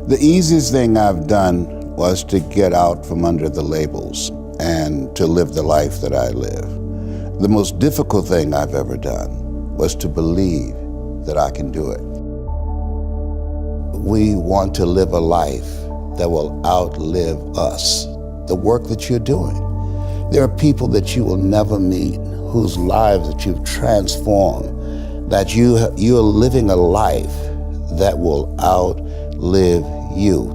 The easiest thing I've done was to get out from under the labels and to live the life that I live. The most difficult thing I've ever done was to believe that I can do it. We want to live a life that will outlive us, the work that you're doing. There are people that you will never meet, whose lives that you've transformed, that you're living a life that will outlive you.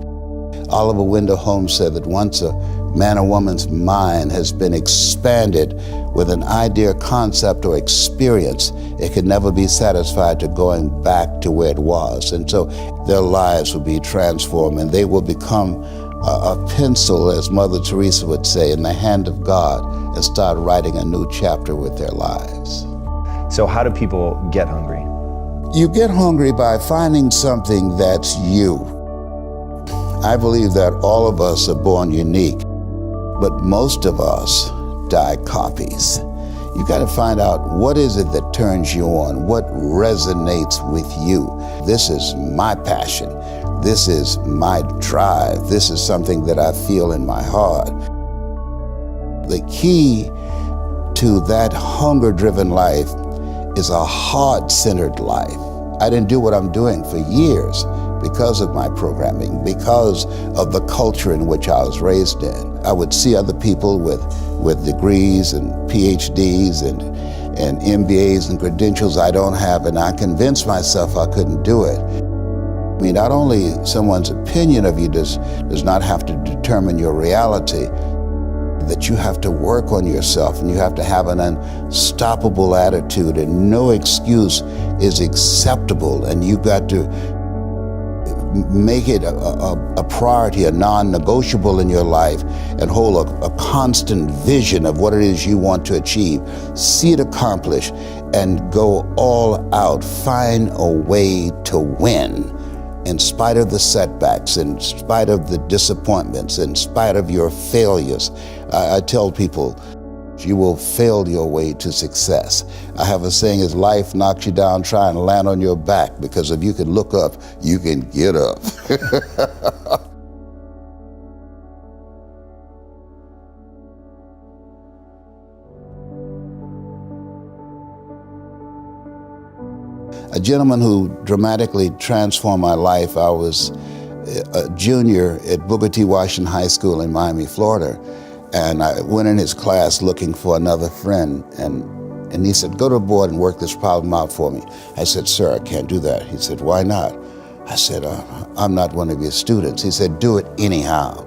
Oliver Wendell Holmes said that once a man or woman's mind has been expanded with an idea, concept, or experience, it can never be satisfied to going back to where it was. And so their lives will be transformed and they will become a pencil, as Mother Teresa would say, in the hand of God and start writing a new chapter with their lives. So how do people get hungry? You get hungry by finding something that's you. I believe that all of us are born unique, but most of us die copies. You got to find out what is it that turns you on, what resonates with you. This is my passion. This is my drive. This is something that I feel in my heart. The key to that hunger-driven life is a heart-centered life. I didn't do what I'm doing for years because of my programming, because of the culture in which I was raised in. I would see other people with degrees and PhDs and MBAs and credentials I don't have, and I convinced myself I couldn't do it. I mean, not only someone's opinion of you does not have to determine your reality, that you have to work on yourself and you have to have an unstoppable attitude, and no excuse is acceptable, and you've got to make it a priority, a non-negotiable in your life, and hold a constant vision of what it is you want to achieve. See it accomplished and go all out. Find a way to win in spite of the setbacks, in spite of the disappointments, in spite of your failures. I tell people, you will fail your way to success. I have a saying, as life knocks you down, try and land on your back, because if you can look up, you can get up. A gentleman who dramatically transformed my life, I was a junior at Booker T. Washington High School in Miami, Florida. And I went in his class looking for another friend, and he said, go to the board and work this problem out for me. I said, sir, I can't do that. He said, why not? I said, I'm not one of your students. He said, do it anyhow.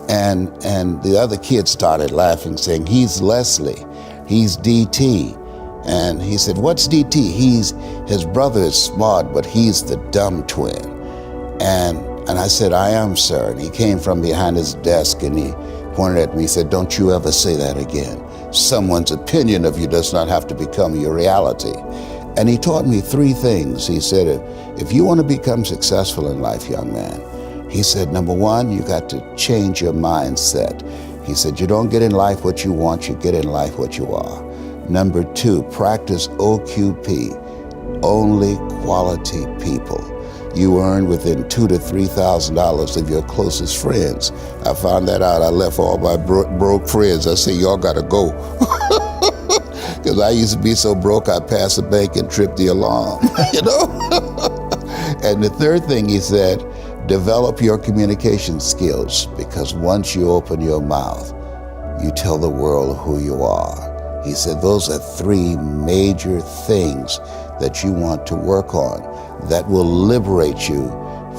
And the other kids started laughing, saying, he's Leslie, he's DT. And he said, what's DT? His brother is smart, but he's the dumb twin. And I said, I am, sir. And he came from behind his desk and he pointed at me, he said, don't you ever say that again. Someone's opinion of you does not have to become your reality. And he taught me three things. He said, if you want to become successful in life, young man, he said, number one, you got to change your mindset. He said, you don't get in life what you want, you get in life what you are. Number two, practice OQP, only quality people. You earn within $2,000 to $3,000 of your closest friends. I found that out. I left all my broke friends. I said, y'all gotta go. Because I used to be so broke, I'd pass the bank and trip the alarm, you know? And the third thing he said, develop your communication skills, because once you open your mouth, you tell the world who you are. He said, those are three major things that you want to work on that will liberate you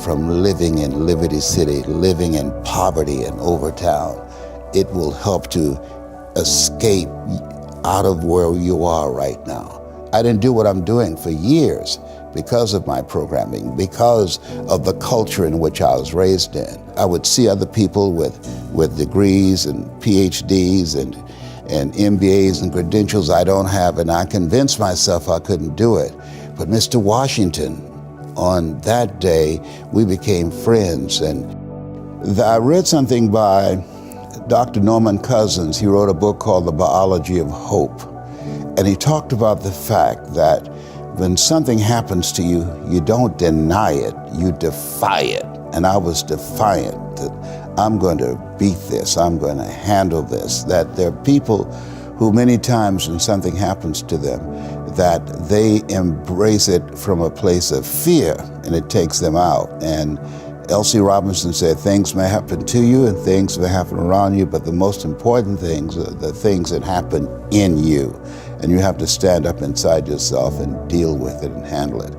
from living in Liberty City, living in poverty in Overtown. It will help to escape out of where you are right now. I didn't do what I'm doing for years because of my programming, because of the culture in which I was raised in. I would see other people with degrees and PhDs and MBAs and credentials I don't have, and I convinced myself I couldn't do it. But Mr. Washington, on that day, we became friends. And I read something by Dr. Norman Cousins. He wrote a book called The Biology of Hope. And he talked about the fact that when something happens to you, you don't deny it, you defy it. And I was defiant that I'm going to beat this, I'm going to handle this. That there are people who many times when something happens to them, that they embrace it from a place of fear and it takes them out. And L.C. Robinson said, things may happen to you and things may happen around you, but the most important things are the things that happen in you. And you have to stand up inside yourself and deal with it and handle it.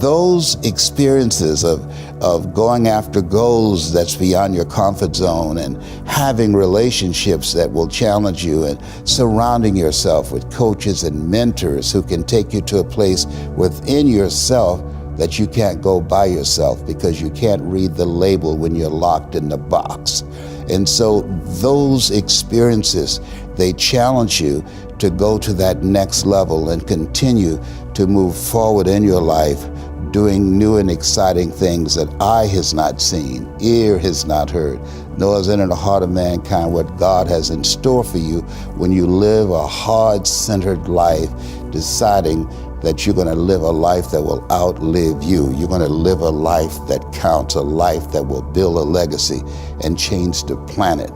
Those experiences of going after goals that's beyond your comfort zone and having relationships that will challenge you and surrounding yourself with coaches and mentors who can take you to a place within yourself that you can't go by yourself because you can't read the label when you're locked in the box. And so those experiences, they challenge you to go to that next level and continue to move forward in your life, doing new and exciting things that eye has not seen, ear has not heard, nor has entered the heart of mankind what God has in store for you when you live a heart-centered life, deciding that you're going to live a life that will outlive you. You're going to live a life that counts, a life that will build a legacy and change the planet.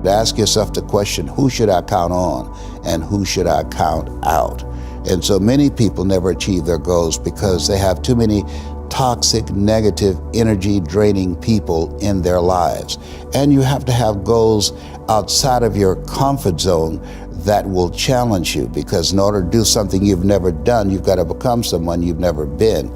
Ask yourself the question, who should I count on and who should I count out? And so many people never achieve their goals because they have too many toxic, negative, energy-draining people in their lives. And you have to have goals outside of your comfort zone that will challenge you, because in order to do something you've never done, you've got to become someone you've never been.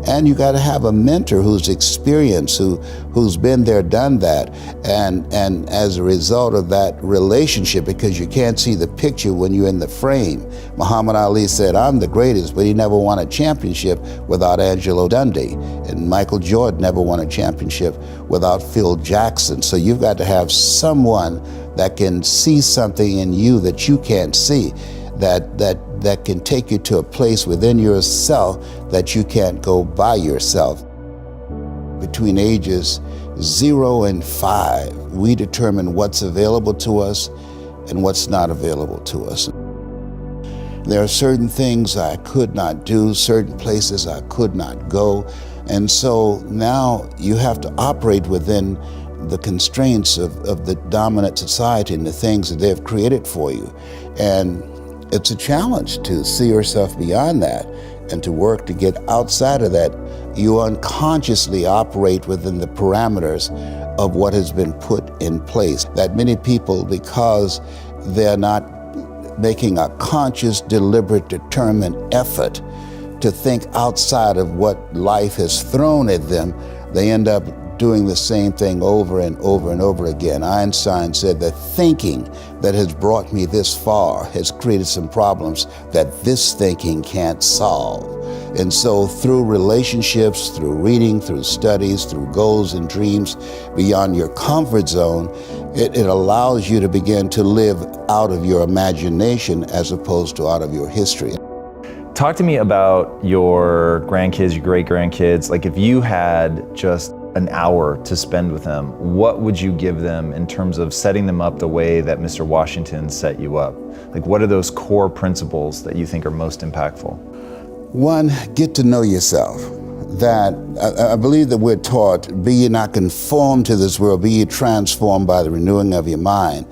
And you got to have a mentor who's experienced, who's been there, done that. And as a result of that relationship, because you can't see the picture when you're in the frame. Muhammad Ali said, I'm the greatest, but he never won a championship without Angelo Dundee. And Michael Jordan never won a championship without Phil Jackson. So you've got to have someone that can see something in you that you can't see, that can take you to a place within yourself that you can't go by yourself. Between ages 0 and 5, we determine what's available to us and what's not available to us. There are certain things I could not do, certain places I could not go, and so now you have to operate within the constraints of the dominant society and the things that they've created for you. And it's a challenge to see yourself beyond that and to work to get outside of that. You unconsciously operate within the parameters of what has been put in place. That many people, because they're not making a conscious, deliberate, determined effort to think outside of what life has thrown at them, they end up doing the same thing over and over and over again. Einstein said that thinking that has brought me this far has created some problems that this thinking can't solve. And so through relationships, through reading, through studies, through goals and dreams beyond your comfort zone, it allows you to begin to live out of your imagination as opposed to out of your history. Talk to me about your grandkids, your great-grandkids. Like, if you had just an hour to spend with them, what would you give them in terms of setting them up the way that Mr. Washington set you up? Like, what are those core principles that you think are most impactful? One, get to know yourself. That I believe that we're taught, be ye not conformed to this world, be ye transformed by the renewing of your mind.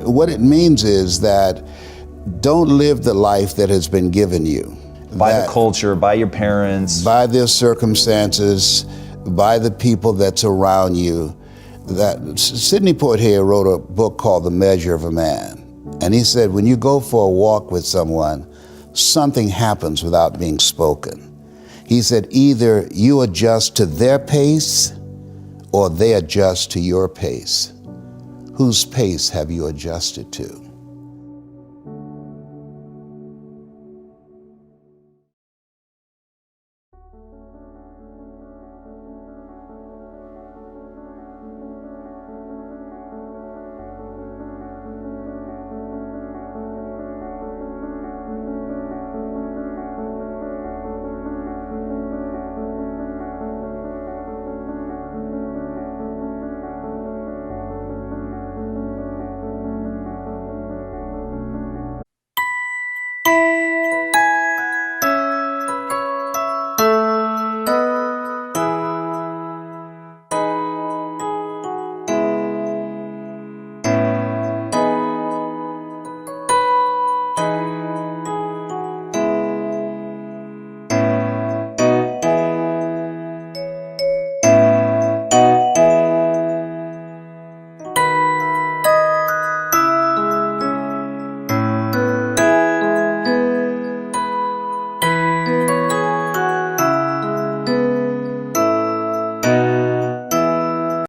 What it means is that don't live the life that has been given you. By the culture, by your parents. By their circumstances, by the people that's around you. That Sidney Poitier wrote a book called The Measure of a Man. And he said, when you go for a walk with someone, something happens without being spoken. He said, either you adjust to their pace or they adjust to your pace. Whose pace have you adjusted to?